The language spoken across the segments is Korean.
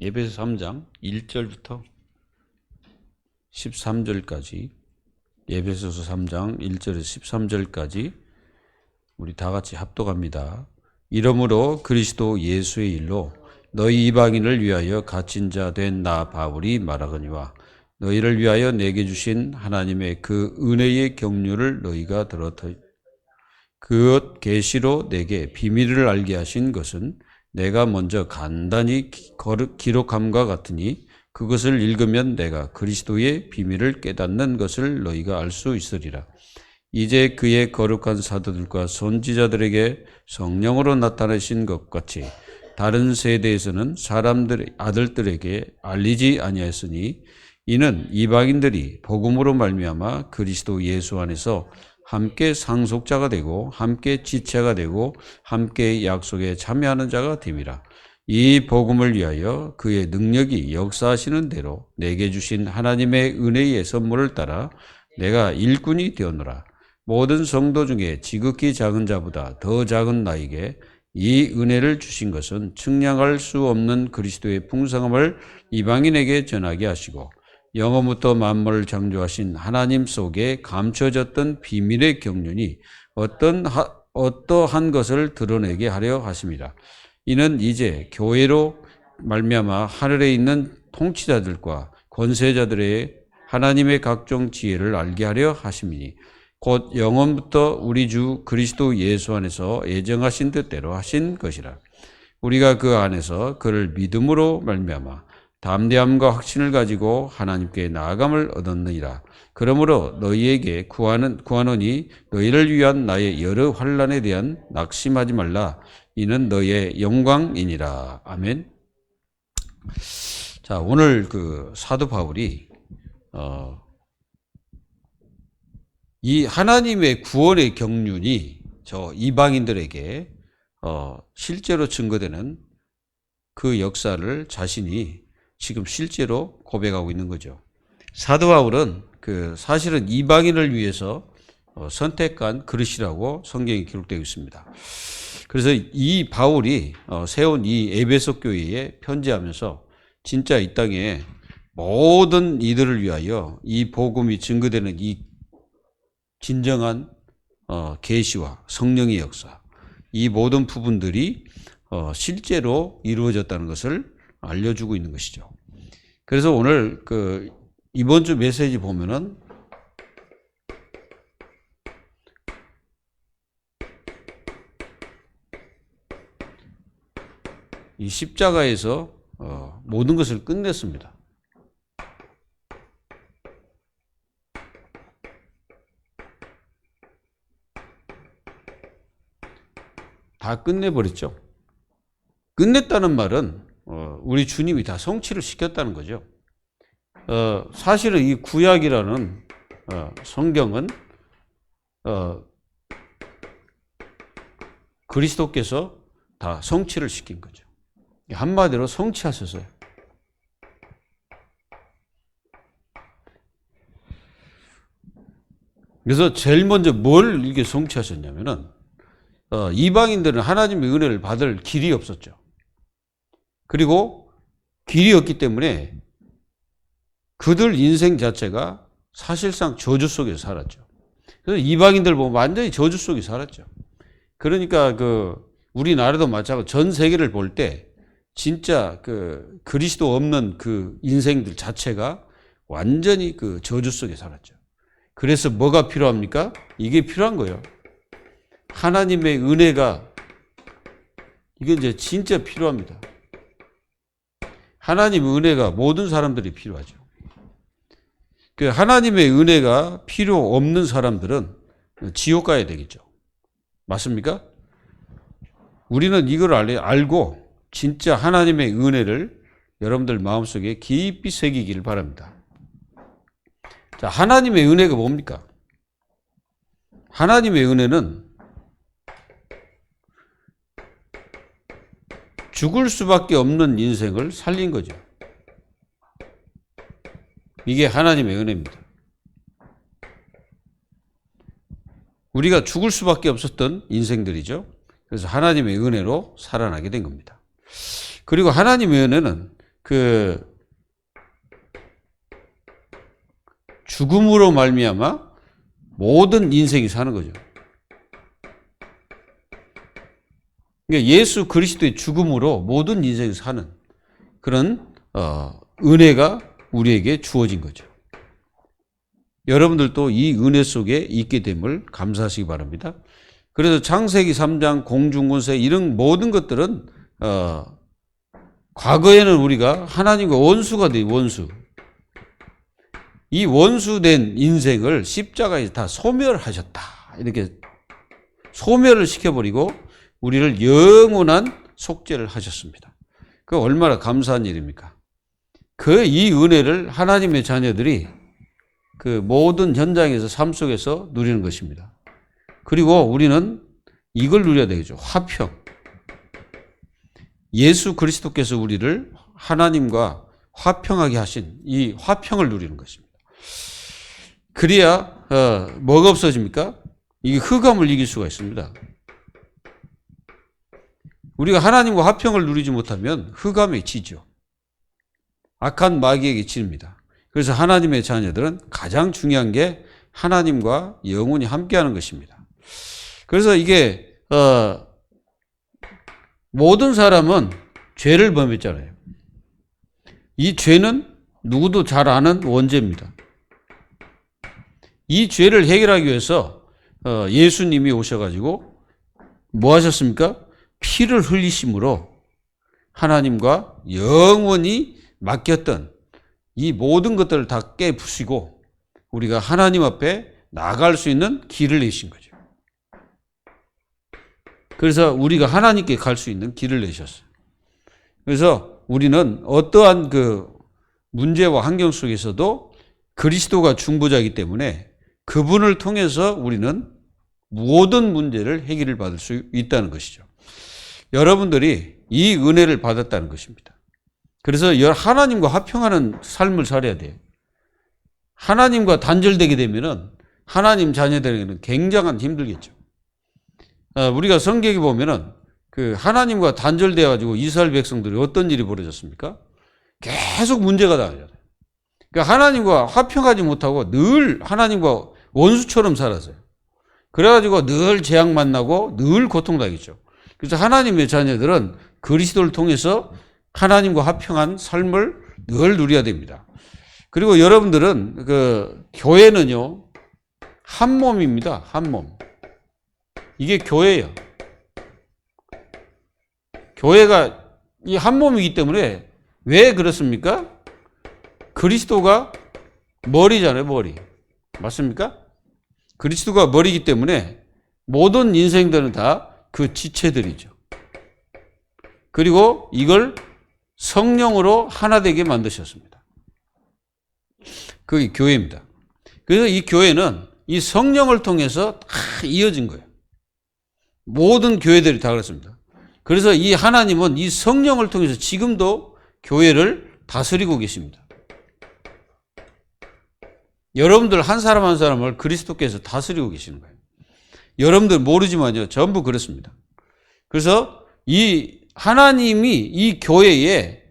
에베소 3장 1절부터 13절까지, 에베소서 3장 1절에서 13절까지 우리 다 같이 합독합니다. 이러므로 그리스도 예수의 일로 너희 이방인을 위하여 갇힌 자 된 나 바울이 말하거니와 너희를 위하여 내게 주신 하나님의 그 은혜의 경륜을 너희가 들었더니 그 계시로 내게 비밀을 알게 하신 것은 내가 먼저 간단히 기록함과 같으니 그것을 읽으면 내가 그리스도의 비밀을 깨닫는 것을 너희가 알 수 있으리라. 이제 그의 거룩한 사도들과 선지자들에게 성령으로 나타내신 것 같이 다른 세대에서는 사람들의 아들들에게 알리지 아니하였으니 이는 이방인들이 복음으로 말미암아 그리스도 예수 안에서 함께 상속자가 되고 함께 지체가 되고 함께 약속에 참여하는 자가 됨이라. 이 복음을 위하여 그의 능력이 역사하시는 대로 내게 주신 하나님의 은혜의 선물을 따라 내가 일꾼이 되었노라. 모든 성도 중에 지극히 작은 자보다 더 작은 나에게 이 은혜를 주신 것은 측량할 수 없는 그리스도의 풍성함을 이방인에게 전하게 하시고 영원부터 만물을 창조하신 하나님 속에 감춰졌던 비밀의 경륜이 어떠한 것을 드러내게 하려 하심이라. 이는 이제 교회로 말미암아 하늘에 있는 통치자들과 권세자들의 하나님의 각종 지혜를 알게 하려 하심이니 곧 영원부터 우리 주 그리스도 예수 안에서 예정하신 뜻대로 하신 것이라. 우리가 그 안에서 그를 믿음으로 말미암아 담대함과 확신을 가지고 하나님께 나아감을 얻었느니라. 그러므로 너희에게 구하노니 너희를 위한 나의 여러 환난에 대한 낙심하지 말라. 이는 너희의 영광이니라. 아멘. 자, 오늘 그 사도 바울이 이 하나님의 구원의 경륜이 저 이방인들에게 실제로 증거되는 그 역사를 자신이 지금 실제로 고백하고 있는 거죠. 사도 바울은 사실은 이방인을 위해서 선택한 그릇이라고 성경에 기록되어 있습니다. 그래서 이 바울이 세운 이 에베소 교회에 편지하면서 진짜 이 땅에 모든 이들을 위하여 이 복음이 증거되는 이 진정한 계시와 성령의 역사, 이 모든 부분들이 실제로 이루어졌다는 것을 알려주고 있는 것이죠. 그래서 오늘 이번 주 메시지 보면은 이 십자가에서 모든 것을 끝냈습니다. 다 끝내버렸죠. 끝냈다는 말은 우리 주님이 다 성취를 시켰다는 거죠. 사실은 이 구약이라는 성경은 그리스도께서 다 성취를 시킨 거죠. 한마디로 성취하셨어요. 그래서 제일 먼저 뭘 이게 성취하셨냐면은 이방인들은 하나님의 은혜를 받을 길이 없었죠. 그리고 길이 없기 때문에 그들 인생 자체가 사실상 저주 속에 살았죠. 그래서 이방인들 보면 완전히 저주 속에 살았죠. 그러니까 우리나라도 마찬가지로 전 세계를 볼 때 진짜 그리스도 없는 그 인생들 자체가 완전히 저주 속에 살았죠. 그래서 뭐가 필요합니까? 이게 필요한 거예요. 하나님의 은혜가 이게 이제 진짜 필요합니다. 하나님의 은혜가 모든 사람들이 필요하죠. 하나님의 은혜가 필요 없는 사람들은 지옥 가야 되겠죠. 맞습니까? 우리는 이걸 알고 진짜 하나님의 은혜를 여러분들 마음속에 깊이 새기기를 바랍니다. 자, 하나님의 은혜가 뭡니까? 하나님의 은혜는 죽을 수밖에 없는 인생을 살린 거죠. 이게 하나님의 은혜입니다. 우리가 죽을 수밖에 없었던 인생들이죠. 그래서 하나님의 은혜로 살아나게 된 겁니다. 그리고 하나님의 은혜는 그 죽음으로 말미암아 모든 인생이 사는 거죠. 그러니까 예수 그리스도의 죽음으로 모든 인생이 사는 그런 은혜가 우리에게 주어진 거죠. 여러분들도 이 은혜 속에 있게 됨을 감사하시기 바랍니다. 그래서 창세기 3장 공중권세 이런 모든 것들은 과거에는 우리가 하나님과 원수가 돼 원수. 이 원수된 인생을 십자가에 다 소멸하셨다. 이렇게 소멸을 시켜버리고 우리를 영원한 속죄를 하셨습니다. 그 얼마나 감사한 일입니까? 그 이 은혜를 하나님의 자녀들이 그 모든 현장에서 삶 속에서 누리는 것입니다. 그리고 우리는 이걸 누려야 되겠죠. 화평. 예수 그리스도께서 우리를 하나님과 화평하게 하신 이 화평을 누리는 것입니다. 그래야 뭐가 없어집니까? 이 흑암을 이길 수가 있습니다. 우리가 하나님과 화평을 누리지 못하면 흑암에 지죠. 악한 마귀에게 지릅니다. 그래서 하나님의 자녀들은 가장 중요한 게 하나님과 영원히 함께하는 것입니다. 그래서 이게 모든 사람은 죄를 범했잖아요. 이 죄는 누구도 잘 아는 원죄입니다. 이 죄를 해결하기 위해서 예수님이 오셔가지고 뭐 하셨습니까? 피를 흘리심으로 하나님과 영원히 맡겼던 이 모든 것들을 다 깨부수고 우리가 하나님 앞에 나아갈 수 있는 길을 내신 거죠. 그래서 우리가 하나님께 갈 수 있는 길을 내셨어요. 그래서 우리는 어떠한 그 문제와 환경 속에서도 그리스도가 중보자이기 때문에 그분을 통해서 우리는 모든 문제를 해결을 받을 수 있다는 것이죠. 여러분들이 이 은혜를 받았다는 것입니다. 그래서 하나님과 화평하는 삶을 살아야 돼요. 하나님과 단절되게 되면은 하나님 자녀들에게는 굉장한 힘들겠죠. 우리가 성경에 보면은 그 하나님과 단절되어 가지고 이스라엘 백성들이 어떤 일이 벌어졌습니까? 계속 문제가 나잖아요. 그러니까 하나님과 화평하지 못하고 늘 하나님과 원수처럼 살았어요. 그래가지고 늘 재앙 만나고 늘 고통당했죠. 그래서 하나님의 자녀들은 그리스도를 통해서 하나님과 화평한 삶을 늘 누려야 됩니다. 그리고 여러분들은 그 교회는요 한 몸입니다. 한 몸. 이게 교회예요. 교회가 이 한 몸이기 때문에 왜 그렇습니까? 그리스도가 머리잖아요, 머리. 맞습니까? 그리스도가 머리이기 때문에 모든 인생들은 다 그 지체들이죠. 그리고 이걸 성령으로 하나 되게 만드셨습니다. 그게 교회입니다. 그래서 이 교회는 이 성령을 통해서 다 이어진 거예요. 모든 교회들이 다 그렇습니다. 그래서 이 하나님은 이 성령을 통해서 지금도 교회를 다스리고 계십니다. 여러분들 한 사람 한 사람을 그리스도께서 다스리고 계시는 거예요. 여러분들 모르지만요, 전부 그렇습니다. 그래서 이 하나님이 이 교회에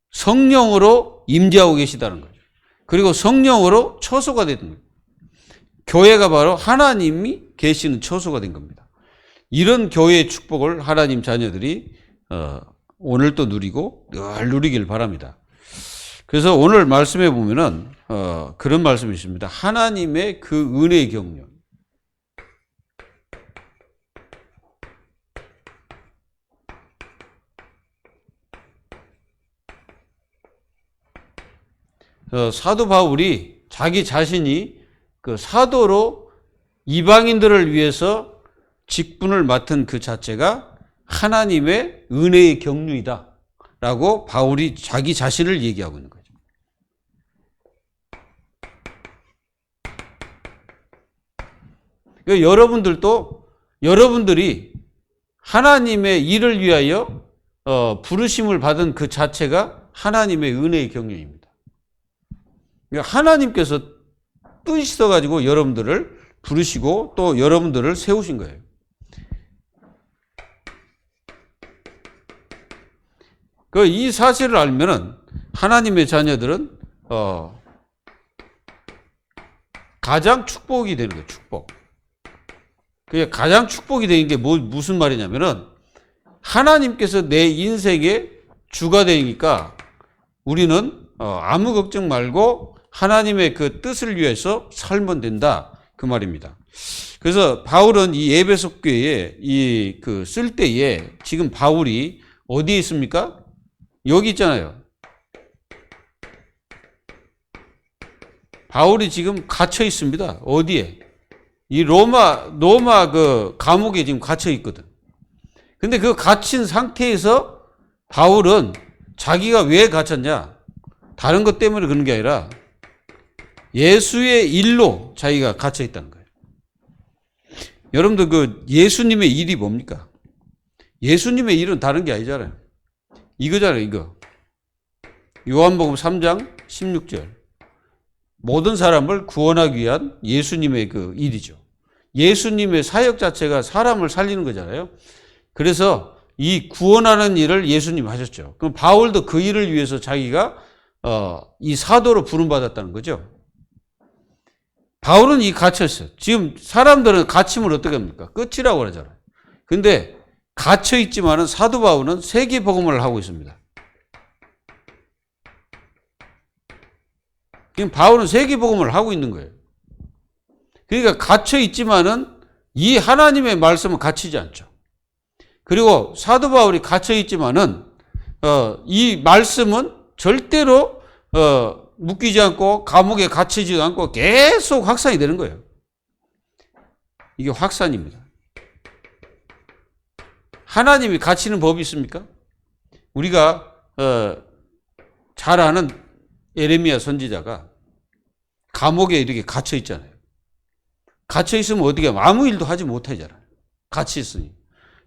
성령으로 임재하고 계시다는 거죠. 그리고 성령으로 처소가 된 거예요. 교회가 바로 하나님이 계시는 처소가 된 겁니다. 이런 교회의 축복을 하나님 자녀들이 오늘 또 누리고 늘 누리길 바랍니다. 그래서 오늘 말씀해 보면은 그런 말씀이 있습니다. 하나님의 그 은혜의 경륜. 사도 바울이 자기 자신이 그 사도로 이방인들을 위해서 직분을 맡은 그 자체가 하나님의 은혜의 경륜이다 라고 바울이 자기 자신을 얘기하고 있는 거죠. 그러니까 여러분들도 여러분들이 하나님의 일을 위하여 부르심을 받은 그 자체가 하나님의 은혜의 경륜입니다. 그러니까 하나님께서 뜻이 있어가지고 여러분들을 부르시고 또 여러분들을 세우신 거예요. 이 사실을 알면은 하나님의 자녀들은 가장 축복이 되는 거예요. 축복. 그게 가장 축복이 되는 게 무슨 말이냐면은 하나님께서 내 인생의 주가 되니까 우리는 아무 걱정 말고 하나님의 그 뜻을 위해서 살면 된다. 그 말입니다. 그래서 바울은 이 에베소 교회에 쓸 때에 지금 바울이 어디에 있습니까? 여기 있잖아요. 바울이 지금 갇혀 있습니다. 어디에? 이 로마 그 감옥에 지금 갇혀 있거든. 근데 그 갇힌 상태에서 바울은 자기가 왜 갇혔냐? 다른 것 때문에 그런 게 아니라 예수의 일로 자기가 갇혀 있다는 거예요. 여러분들 그 예수님의 일이 뭡니까? 예수님의 일은 다른 게 아니잖아요. 이거잖아요, 이거. 요한복음 3장 16절. 모든 사람을 구원하기 위한 예수님의 그 일이죠. 예수님의 사역 자체가 사람을 살리는 거잖아요. 그래서 이 구원하는 일을 예수님이 하셨죠. 그럼 바울도 그 일을 위해서 자기가 이 사도로 부름받았다는 거죠. 바울은 이 갇혀있어요. 지금 사람들은 갇힘을 어떻게 합니까? 끝이라고 그러잖아요. 근데 갇혀있지만은 사도 바울은 세계 복음을 하고 있습니다. 지금 바울은 세계 복음을 하고 있는 거예요. 그러니까 갇혀있지만은 이 하나님의 말씀은 갇히지 않죠. 그리고 사도 바울이 갇혀있지만은 이 말씀은 절대로 묶이지 않고 감옥에 갇히지도 않고 계속 확산이 되는 거예요. 이게 확산입니다. 하나님이 갇히는 법이 있습니까? 우리가 잘 아는 예레미야 선지자가 감옥에 이렇게 갇혀 있잖아요. 갇혀 있으면 어떻게 하면 아무 일도 하지 못하잖아요. 갇혀 있으니.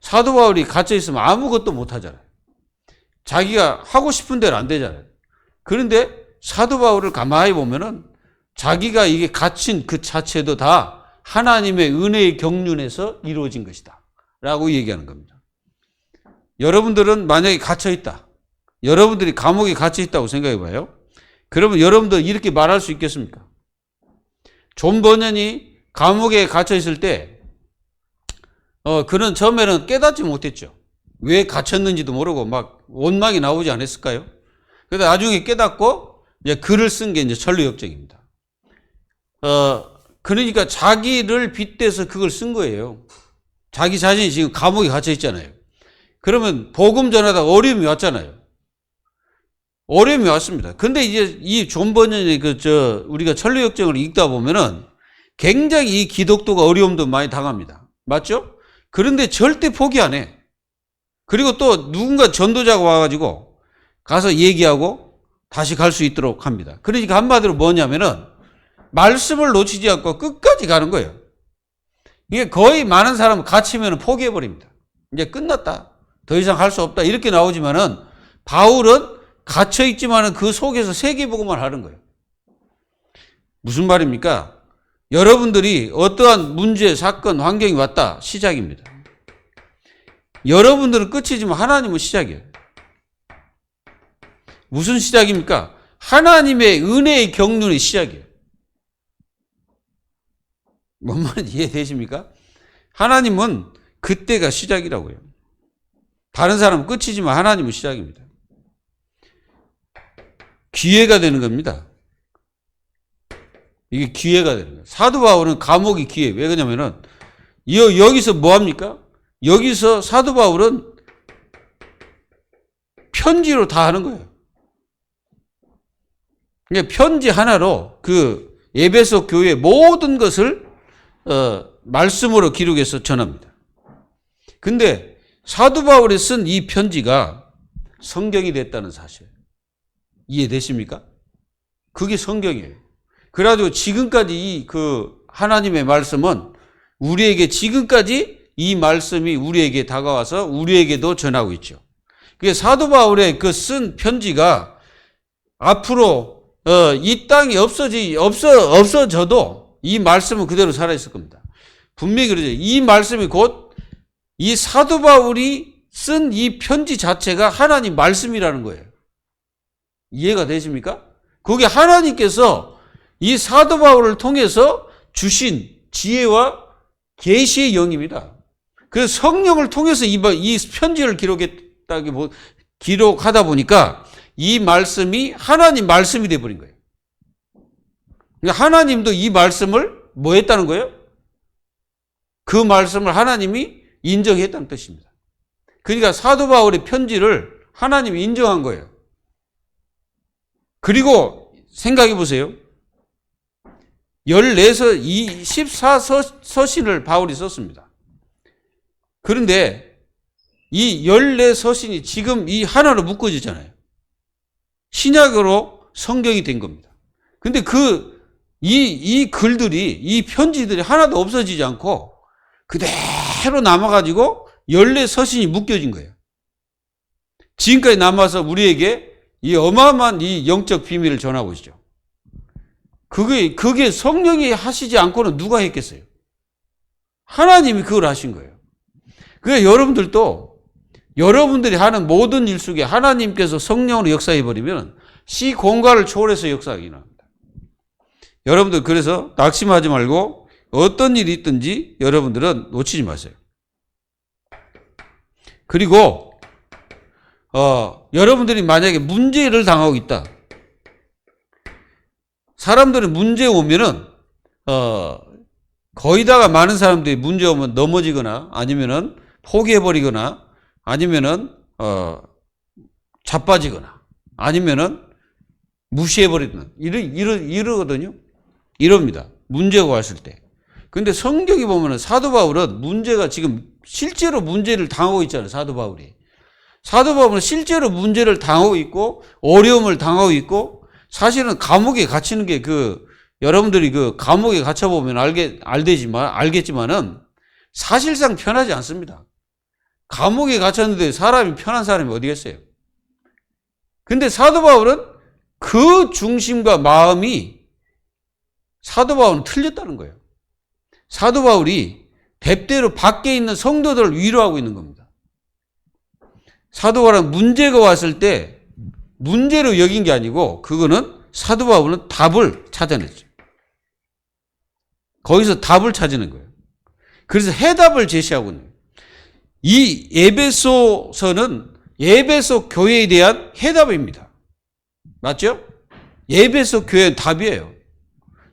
사도 바울이 갇혀 있으면 아무것도 못 하잖아요. 자기가 하고 싶은 대로 안 되잖아요. 그런데 사도 바울을 가만히 보면은 자기가 이게 갇힌 그 자체도 다 하나님의 은혜의 경륜에서 이루어진 것이다. 라고 얘기하는 겁니다. 여러분들은 만약에 갇혀 있다. 여러분들이 감옥에 갇혀 있다고 생각해 봐요. 그러면 여러분들 이렇게 말할 수 있겠습니까? 존 버년이 감옥에 갇혀 있을 때 그는 처음에는 깨닫지 못했죠. 왜 갇혔는지도 모르고 막 원망이 나오지 않았을까요? 그런데 나중에 깨닫고 이제 글을 쓴 게 이제 천류역정입니다. 그러니까 자기를 빗대서 그걸 쓴 거예요. 자기 자신이 지금 감옥에 갇혀 있잖아요. 그러면 복음 전하다가 어려움이 왔잖아요. 어려움이 왔습니다. 근데 이제 이 존 버년의 우리가 천류역정을 읽다 보면은 굉장히 이 기독교가 어려움도 많이 당합니다. 맞죠? 그런데 절대 포기 안 해. 그리고 또 누군가 전도자가 와가지고 가서 얘기하고 다시 갈 수 있도록 합니다. 그러니까 한마디로 뭐냐면은 말씀을 놓치지 않고 끝까지 가는 거예요. 이게 거의 많은 사람은 갇히면 포기해버립니다. 이제 끝났다. 더 이상 할 수 없다. 이렇게 나오지만은 바울은 갇혀있지만은 그 속에서 세계복음을 하는 거예요. 무슨 말입니까? 여러분들이 어떠한 문제, 사건, 환경이 왔다. 시작입니다. 여러분들은 끝이지만 하나님은 시작이에요. 무슨 시작입니까? 하나님의 은혜의 경륜의 시작이에요. 뭔 말인지 이해되십니까? 하나님은 그때가 시작이라고요. 다른 사람은 끝이지만 하나님은 시작입니다. 기회가 되는 겁니다. 이게 기회가 되는 거예요. 사도 바울은 감옥이 기회. 왜 그러냐면은 여기서 뭐 합니까? 여기서 사도 바울은 편지로 다 하는 거예요. 그러니까 편지 하나로 그 에베소 교회의 모든 것을 말씀으로 기록해서 전합니다. 근데 사도 바울이 쓴 이 편지가 성경이 됐다는 사실 이해되십니까? 그게 성경이에요. 그래가지고 지금까지 그 하나님의 말씀은 우리에게 지금까지 이 말씀이 우리에게 다가와서 우리에게도 전하고 있죠. 그게 사도 바울의 그 쓴 편지가 앞으로 이 땅이 없어져도 이 말씀은 그대로 살아있을 겁니다. 분명히 그러죠. 이 말씀이 곧 이 사도 바울이 쓴 이 편지 자체가 하나님 말씀이라는 거예요. 이해가 되십니까? 그게 하나님께서 이 사도 바울을 통해서 주신 지혜와 계시의 영입니다. 그래서 성령을 통해서 이 편지를 기록하다 보니까 이 말씀이 하나님 말씀이 되어버린 거예요. 그러니까 하나님도 이 말씀을 뭐 했다는 거예요? 그 말씀을 하나님이 인정했다는 뜻입니다. 그러니까 사도 바울의 편지를 하나님이 인정한 거예요. 그리고 생각해 보세요. 14서신을 바울이 썼습니다. 그런데 이 14서신이 지금 이 하나로 묶어지잖아요. 신약으로 성경이 된 겁니다. 근데 이 글들이, 이 편지들이 하나도 없어지지 않고 그대로 남아가지고 14서신이 묶여진 거예요. 지금까지 남아서 우리에게 이 어마어마한 이 영적 비밀을 전하고 있죠. 그게 성령이 하시지 않고는 누가 했겠어요? 하나님이 그걸 하신 거예요. 그러니까 여러분들도 여러분들이 하는 모든 일 속에 하나님께서 성령으로 역사해버리면 시공간을 초월해서 역사하기 나옵니다. 여러분들 그래서 낙심하지 말고 어떤 일이 있든지 여러분들은 놓치지 마세요. 그리고 여러분들이 만약에 문제를 당하고 있다. 사람들은 문제 오면은 거의 다가 많은 사람들이 문제 오면 넘어지거나 아니면은 포기해버리거나 아니면은 자빠지거나 아니면은 무시해버리거나 이러거든요. 이럽니다. 문제가 왔을 때. 근데 성경이 보면은 사도 바울은 문제가 지금 실제로 문제를 당하고 있잖아요. 사도 바울이. 사도 바울은 실제로 문제를 당하고 있고 어려움을 당하고 있고 사실은 감옥에 갇히는 게 여러분들이 감옥에 갇혀보면 알겠지만은 사실상 편하지 않습니다. 감옥에 갇혔는데 사람이 편한 사람이 어디겠어요? 근데 사도 바울은 그 중심과 마음이 사도 바울은 틀렸다는 거예요. 사도 바울이 대대로 밖에 있는 성도들을 위로하고 있는 겁니다. 사도 바울은 문제가 왔을 때 문제로 여긴 게 아니고 그거는 사도 바울은 답을 찾아냈죠. 거기서 답을 찾는 거예요. 그래서 해답을 제시하고 있는 거예요. 이 에베소서는 에베소 교회에 대한 해답입니다. 맞죠? 에베소 교회는 답이에요.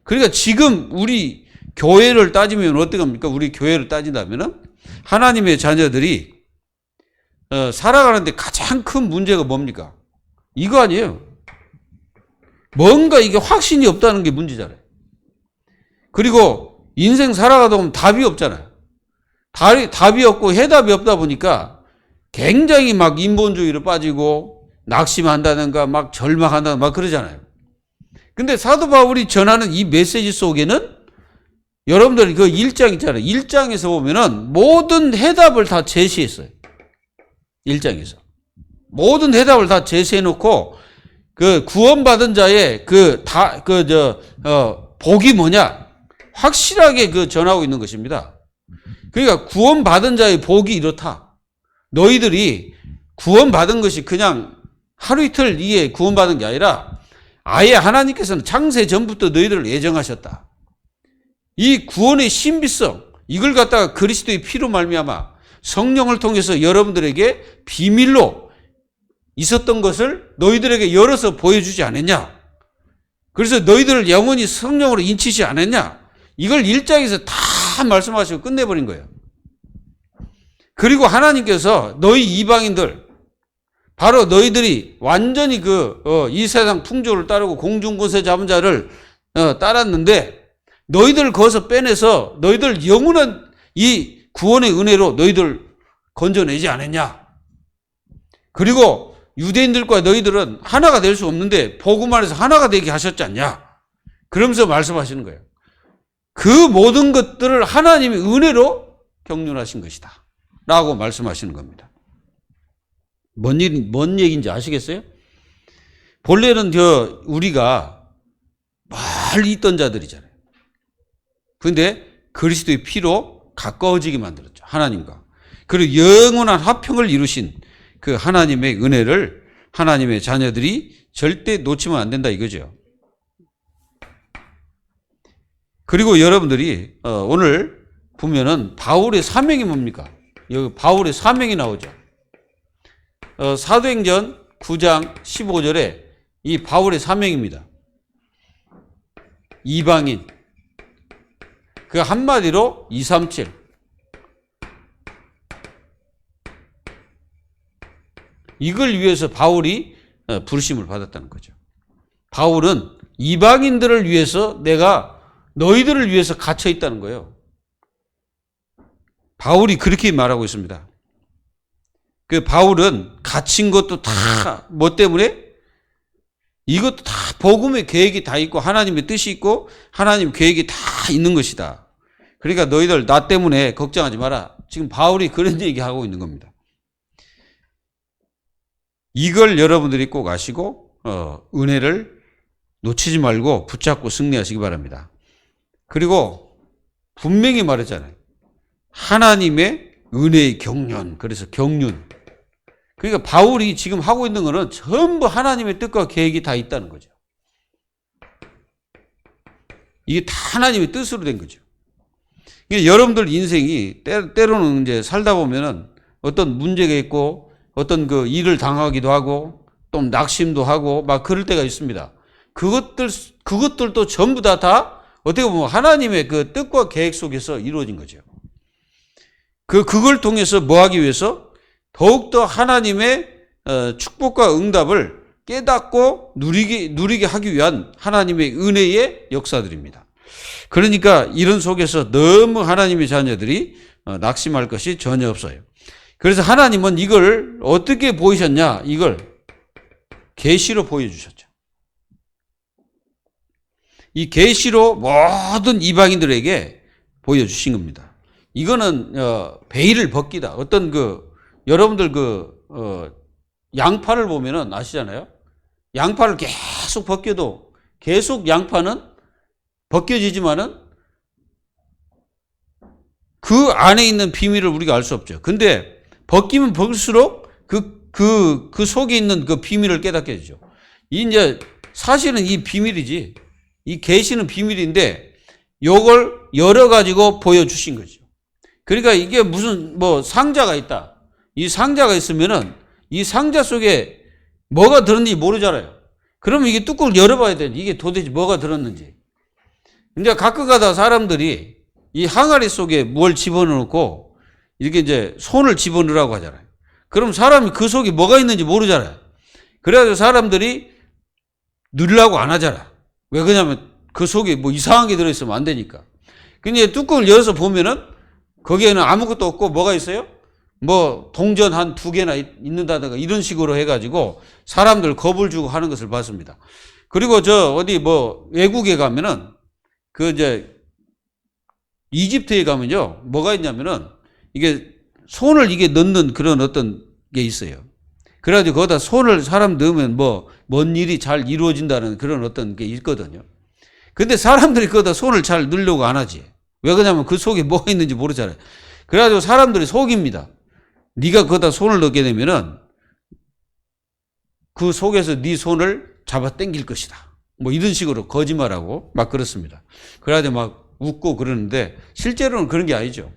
그러니까 지금 우리 교회를 따지면 어떡합니까? 우리 교회를 따진다면은 하나님의 자녀들이 살아가는데 가장 큰 문제가 뭡니까? 이거 아니에요. 뭔가 이게 확신이 없다는 게 문제잖아요. 그리고 인생 살아가다 보면 답이 없잖아요. 답이 없고 해답이 없다 보니까 굉장히 막 인본주의로 빠지고 낙심한다든가 막 절망한다든가 막 그러잖아요. 근데 사도 바울이 전하는 이 메시지 속에는 여러분들이 그 1장 있잖아요. 1장에서 보면은 모든 해답을 다 제시했어요. 1장에서. 모든 해답을 다 제시해놓고 구원받은 자의 복이 뭐냐? 확실하게 전하고 있는 것입니다. 그러니까 구원받은 자의 복이 이렇다. 너희들이 구원받은 것이 그냥 하루 이틀 이에 구원받은 게 아니라 아예 하나님께서는 창세 전부터 너희들을 예정하셨다. 이 구원의 신비성, 이걸 갖다가 그리스도의 피로 말미암아 성령을 통해서 여러분들에게 비밀로 있었던 것을 너희들에게 열어서 보여주지 않았냐? 그래서 너희들을 영원히 성령으로 인치지 않았냐? 이걸 1장에서 다 말씀하시고 끝내버린 거예요. 그리고 하나님께서 너희 이방인들, 바로 너희들이 완전히 이 세상 풍조를 따르고 공중권세 잡은 자를 따랐는데 너희들을 거기서 빼내서 너희들 영원한 이 구원의 은혜로 너희들 건져내지 않았냐? 그리고 유대인들과 너희들은 하나가 될 수 없는데 복음 안에서 하나가 되게 하셨지 않냐? 그러면서 말씀하시는 거예요. 그 모든 것들을 하나님이 은혜로 경륜하신 것이다 라고 말씀하시는 겁니다. 뭔 얘기인지 아시겠어요? 본래는 우리가 멀리 있던 자들이잖아요. 그런데 그리스도의 피로 가까워지게 만들었죠. 하나님과. 그리고 영원한 화평을 이루신 그 하나님의 은혜를 하나님의 자녀들이 절대 놓치면 안 된다 이거죠. 그리고 여러분들이 오늘 보면은 바울의 사명이 뭡니까? 여기 바울의 사명이 나오죠. 사도행전 9장 15절에 이 바울의 사명입니다. 이방인. 그 한마디로 237. 이걸 위해서 바울이 부르심을 받았다는 거죠. 바울은 이방인들을 위해서 내가 너희들을 위해서 갇혀 있다는 거예요. 바울이 그렇게 말하고 있습니다. 그 바울은 갇힌 것도 다 뭐 때문에? 이것도 다 복음의 계획이 다 있고 하나님의 뜻이 있고 하나님 계획이 다 있는 것이다. 그러니까 너희들 나 때문에 걱정하지 마라. 지금 바울이 그런 얘기하고 있는 겁니다. 이걸 여러분들이 꼭 아시고 은혜를 놓치지 말고 붙잡고 승리하시기 바랍니다. 그리고 분명히 말했잖아요. 하나님의 은혜의 경륜. 그래서 경륜. 그러니까 바울이 지금 하고 있는 거는 전부 하나님의 뜻과 계획이 다 있다는 거죠. 이게 다 하나님의 뜻으로 된 거죠. 그러니까 여러분들 인생이 때로는 이제 살다 보면은 어떤 문제가 있고 어떤 그 일을 당하기도 하고 또 낙심도 하고 막 그럴 때가 있습니다. 그것들도 전부 다 어떻게 보면 하나님의 그 뜻과 계획 속에서 이루어진 거죠. 그걸 통해서 뭐 하기 위해서? 더욱더 하나님의 축복과 응답을 깨닫고 누리게 하기 위한 하나님의 은혜의 역사들입니다. 그러니까 이런 속에서 너무 하나님의 자녀들이 낙심할 것이 전혀 없어요. 그래서 하나님은 이걸 어떻게 보이셨냐? 이걸 계시로 보여주셨죠. 이 계시로 모든 이방인들에게 보여주신 겁니다. 이거는 베일을 벗기다. 어떤 여러분들 양파를 보면은 아시잖아요. 양파를 계속 벗겨도 계속 양파는 벗겨지지만은 그 안에 있는 비밀을 우리가 알 수 없죠. 근데 벗기면 벗을수록 그 속에 있는 그 비밀을 깨닫게 되죠. 이제 사실은 이 비밀이지. 이 계시는 비밀인데 요걸 열어가지고 보여주신 거죠. 그러니까 이게 무슨 상자가 있다. 이 상자가 있으면은 이 상자 속에 뭐가 들었는지 모르잖아요. 그러면 이게 뚜껑을 열어봐야 돼. 이게 도대체 뭐가 들었는지. 근데 가끔가다 사람들이 이 항아리 속에 뭘 집어넣고 이렇게 이제 손을 집어넣으라고 하잖아요. 그럼 사람이 그 속에 뭐가 있는지 모르잖아요. 그래가지고 사람들이 넣으려고 안 하잖아. 왜 그러냐면 그 속에 뭐 이상한 게 들어있으면 안 되니까. 근데 뚜껑을 열어서 보면은 거기에는 아무것도 없고 뭐가 있어요? 동전 한 2개나 있는다든가 이런 식으로 해가지고 사람들 겁을 주고 하는 것을 봤습니다. 그리고 어디 외국에 가면은 이집트에 가면요. 뭐가 있냐면은 이게 손을 이게 넣는 그런 어떤 게 있어요. 그래가지고 거기다 손을 사람 넣으면 뭔 일이 잘 이루어진다는 그런 어떤 게 있거든요. 근데 사람들이 거기다 손을 잘 넣으려고 안 하지. 왜 그러냐면 그 속에 뭐가 있는지 모르잖아요. 그래가지고 사람들이 속입니다. 네가 거기다 손을 넣게 되면은 그 속에서 네 손을 잡아 당길 것이다. 이런 식으로 거짓말하고 막 그렇습니다. 그래가지고 막 웃고 그러는데 실제로는 그런 게 아니죠.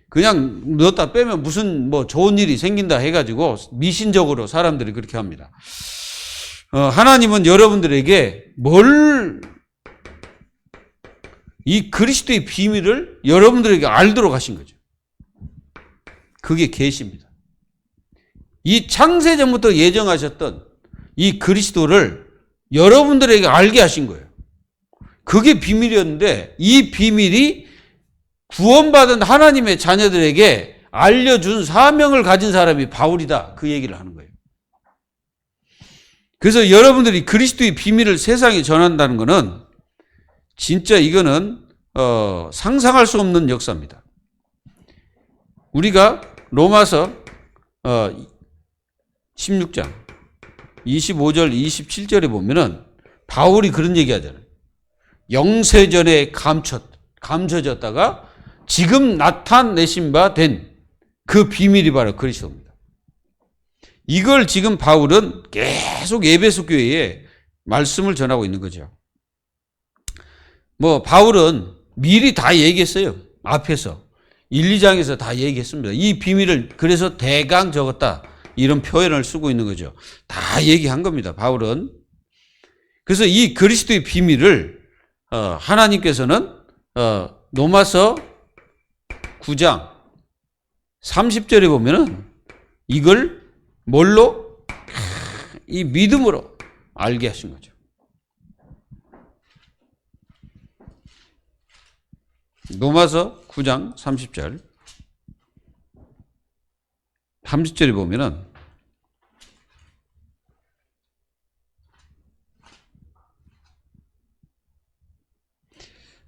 그냥 넣었다 빼면 무슨 좋은 일이 생긴다 해가지고 미신적으로 사람들이 그렇게 합니다. 하나님은 여러분들에게 이 그리스도의 비밀을 여러분들에게 알도록 하신 거죠. 그게 계시입니다. 이 창세전부터 예정하셨던 이 그리스도를 여러분들에게 알게 하신 거예요. 그게 비밀이었는데 이 비밀이 구원받은 하나님의 자녀들에게 알려준 사명을 가진 사람이 바울이다. 그 얘기를 하는 거예요. 그래서 여러분들이 그리스도의 비밀을 세상에 전한다는 것은 진짜 이거는 상상할 수 없는 역사입니다. 우리가 로마서 16장 25절 27절에 보면은 바울이 그런 얘기 하잖아요. 영세전에 감춰졌다가 지금 나타내신 바 된 그 비밀이 바로 그리스도입니다. 이걸 지금 바울은 계속 에베소 교회에 말씀을 전하고 있는 거죠. 바울은 미리 다 얘기했어요. 앞에서 1, 2장에서 다 얘기했습니다. 이 비밀을 그래서 대강 적었다, 이런 표현을 쓰고 있는 거죠. 다 얘기한 겁니다, 바울은. 그래서 이 그리스도의 비밀을 하나님께서는 로마서 9장 30절에 보면은 이걸 뭘로? 이 믿음으로 알게 하신 거죠. 로마서 9장 30절. 30절에 보면은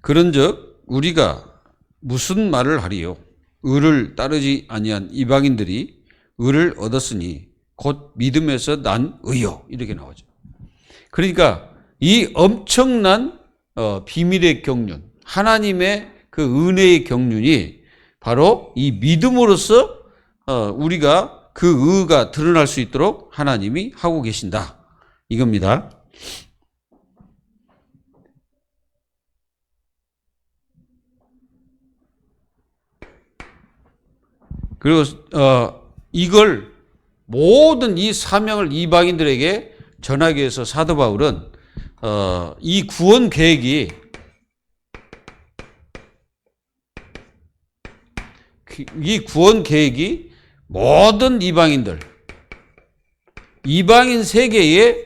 그런즉 우리가 무슨 말을 하리요? 의를 따르지 아니한 이방인들이 의를 얻었으니 곧 믿음에서 난 의요. 이렇게 나오죠. 그러니까 이 엄청난 비밀의 경륜, 하나님의 그 은혜의 경륜이 바로 이 믿음으로써 우리가 그 의가 드러날 수 있도록 하나님이 하고 계신다, 이겁니다. 그리고 이걸 모든 이 사명을 이방인들에게 전하기 위해서 사도 바울은 이 구원 계획이 모든 이방인 세계에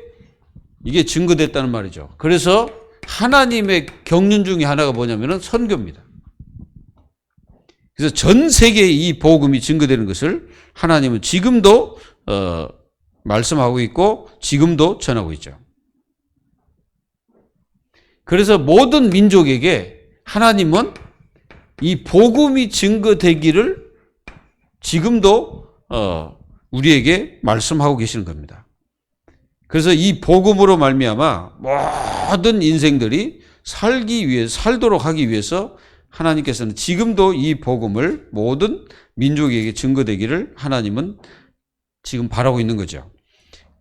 이게 증거됐다는 말이죠. 그래서 하나님의 경륜 중에 하나가 뭐냐면은 선교입니다. 그래서 전 세계에 이 복음이 증거되는 것을 하나님은 지금도 말씀하고 있고 지금도 전하고 있죠. 그래서 모든 민족에게 하나님은 이 복음이 증거되기를 지금도 우리에게 말씀하고 계시는 겁니다. 그래서 이 복음으로 말미암아 모든 인생들이 살도록 하기 위해서 하나님께서는 지금도 이 복음을 모든 민족에게 증거되기를 하나님은 지금 바라고 있는 거죠.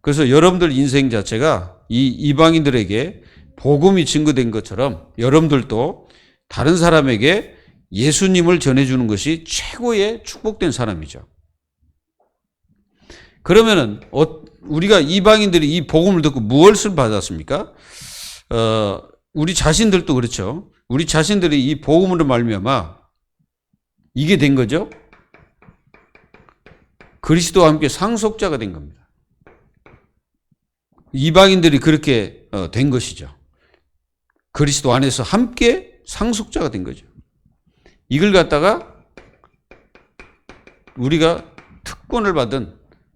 그래서 여러분들 인생 자체가 이 이방인들에게 복음이 증거된 것처럼 여러분들도 다른 사람에게 예수님을 전해주는 것이 최고의 축복된 사람이죠. 그러면은 우리가 이방인들이 이 복음을 듣고 무엇을 받았습니까? 우리 자신들도 그렇죠. 우리 자신들이 이 복음으로 말미암아 이게 된 거죠. 그리스도와 함께 상속자가 된 겁니다. 이방인들이 그렇게 된 것이죠. 그리스도 안에서 함께 상속자가 된 거죠. 이걸 갖다가 우리가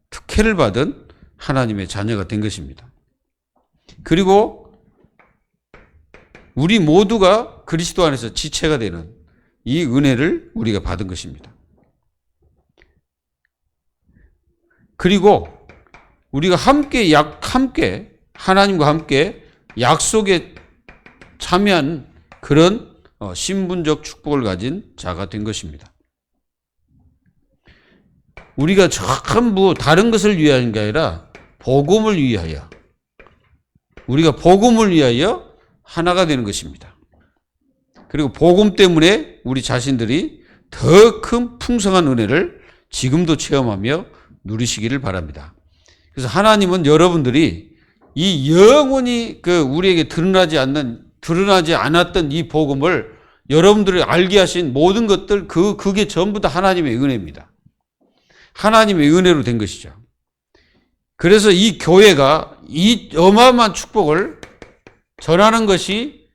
특혜를 받은 하나님의 자녀가 된 것입니다. 그리고 우리 모두가 그리스도 안에서 지체가 되는 이 은혜를 우리가 받은 것입니다. 그리고 우리가 함께 하나님과 함께 약속에 참여한 그런 신분적 축복을 가진 자가 된 것입니다. 우리가 전부 다른 것을 위한 게 아니라 복음을 위하여, 우리가 복음을 위하여 하나가 되는 것입니다. 그리고 복음 때문에 우리 자신들이 더 큰 풍성한 은혜를 지금도 체험하며 누리시기를 바랍니다. 그래서 하나님은 여러분들이 이 영원히 우리에게 드러나지 않았던 이 복음을 여러분들이 알게 하신 모든 것들, 그게 전부 다 하나님의 은혜입니다. 하나님의 은혜로 된 것이죠. 그래서 이 교회가 이 어마어마한 축복을 전하는 것이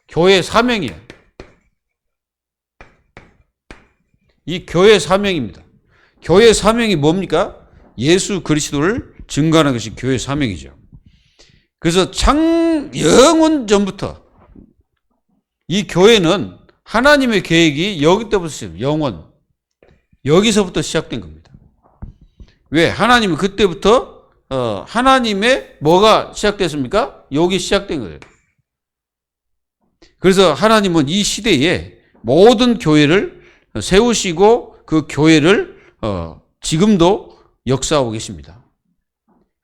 교회의 사명이에요. 이 교회의 사명입니다. 교회의 사명이 뭡니까? 예수 그리스도를 증거하는 것이 교회의 사명이죠. 그래서 영원 전부터 이 교회는 하나님의 계획이 여기서부터 영원, 여기서부터 시작된 겁니다. 왜? 하나님은 그때부터 하나님의 뭐가 시작됐습니까? 여기 시작된 거예요. 그래서 하나님은 이 시대에 모든 교회를 세우시고 그 교회를 지금도 역사하고 계십니다.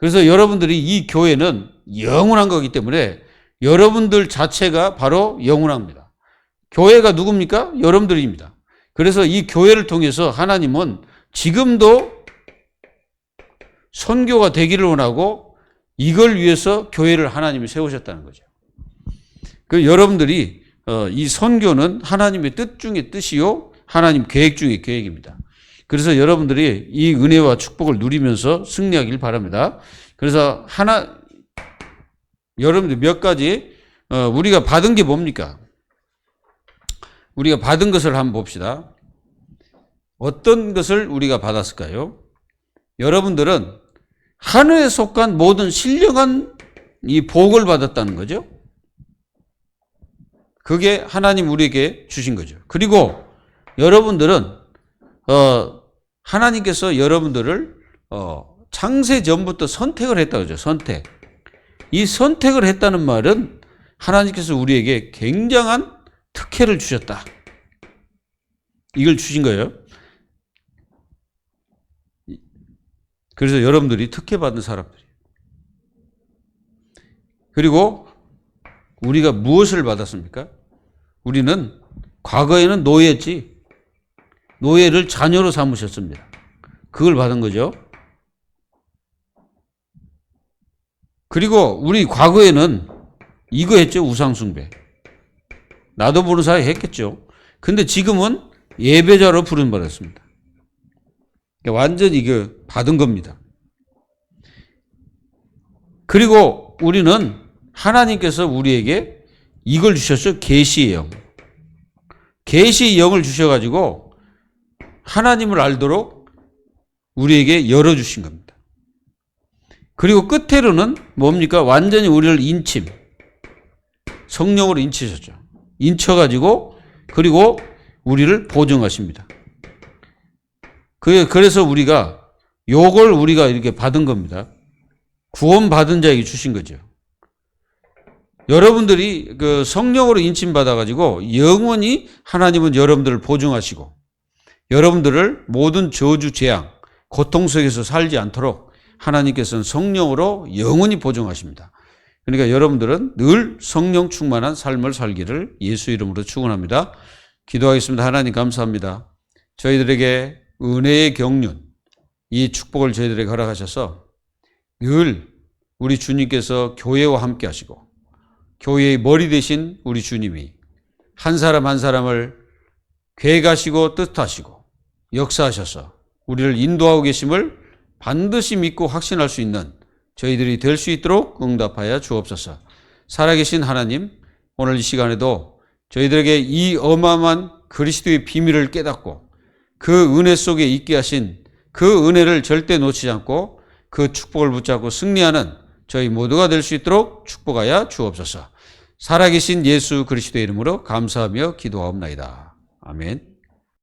그래서 여러분들이 이 교회는 영원한 거기 때문에 여러분들 자체가 바로 영원합니다. 교회가 누굽니까? 여러분들입니다. 그래서 이 교회를 통해서 하나님은 지금도 선교가 되기를 원하고 이걸 위해서 교회를 하나님이 세우셨다는 거죠. 그 여러분들이 이 선교는 하나님의 뜻 중의 뜻이요, 하나님 계획 중의 계획입니다. 그래서 여러분들이 이 은혜와 축복을 누리면서 승리하길 바랍니다. 그래서 여러분들 몇 가지 우리가 받은 게 뭡니까? 우리가 받은 것을 한번 봅시다. 어떤 것을 우리가 받았을까요? 여러분들은 하늘에 속한 모든 신령한 이 복을 받았다는 거죠. 그게 하나님 우리에게 주신 거죠. 그리고 여러분들은 하나님께서 여러분들을 창세 전부터 선택을 했다고 하죠. 선택. 이 선택을 했다는 말은 하나님께서 우리에게 굉장한 특혜를 주셨다. 이걸 주신 거예요. 그래서 여러분들이 특혜 받은 사람들이에요. 그리고 우리가 무엇을 받았습니까? 우리는 과거에는 노예였지. 노예를 자녀로 삼으셨습니다. 그걸 받은 거죠. 그리고 우리 과거에는 이거 했죠. 우상숭배. 나도 모르는 사이 했겠죠. 근데 지금은 예배자로 부름받았습니다. 완전히 이거 받은 겁니다. 그리고 우리는 하나님께서 우리에게 이걸 주셨죠. 계시의 영. 계시의 영을 주셔가지고 하나님을 알도록 우리에게 열어주신 겁니다. 그리고 끝으로는 뭡니까? 완전히 우리를 인침. 성령으로 인치셨죠. 인쳐가지고 그리고 우리를 보증하십니다. 그래서 우리가 요걸 우리가 이렇게 받은 겁니다. 구원받은 자에게 주신 거죠. 여러분들이 그 성령으로 인침받아가지고 영원히 하나님은 여러분들을 보증하시고 여러분들을 모든 저주, 재앙, 고통 속에서 살지 않도록 하나님께서는 성령으로 영원히 보증하십니다. 그러니까 여러분들은 늘 성령 충만한 삶을 살기를 예수 이름으로 축원합니다. 기도하겠습니다. 하나님 감사합니다. 저희들에게 은혜의 경륜, 이 축복을 저희들에게 허락하셔서 늘 우리 주님께서 교회와 함께 하시고 교회의 머리 되신 우리 주님이 한 사람 한 사람을 계획하시고 뜻하시고 역사하셔서 우리를 인도하고 계심을 반드시 믿고 확신할 수 있는 저희들이 될 수 있도록 응답하여 주옵소서. 살아계신 하나님, 오늘 이 시간에도 저희들에게 이 어마어마한 그리스도의 비밀을 깨닫고 그 은혜 속에 있게 하신 그 은혜를 절대 놓치지 않고 그 축복을 붙잡고 승리하는 저희 모두가 될 수 있도록 축복하여 주옵소서. 살아계신 예수 그리스도의 이름으로 감사하며 기도하옵나이다. 아멘.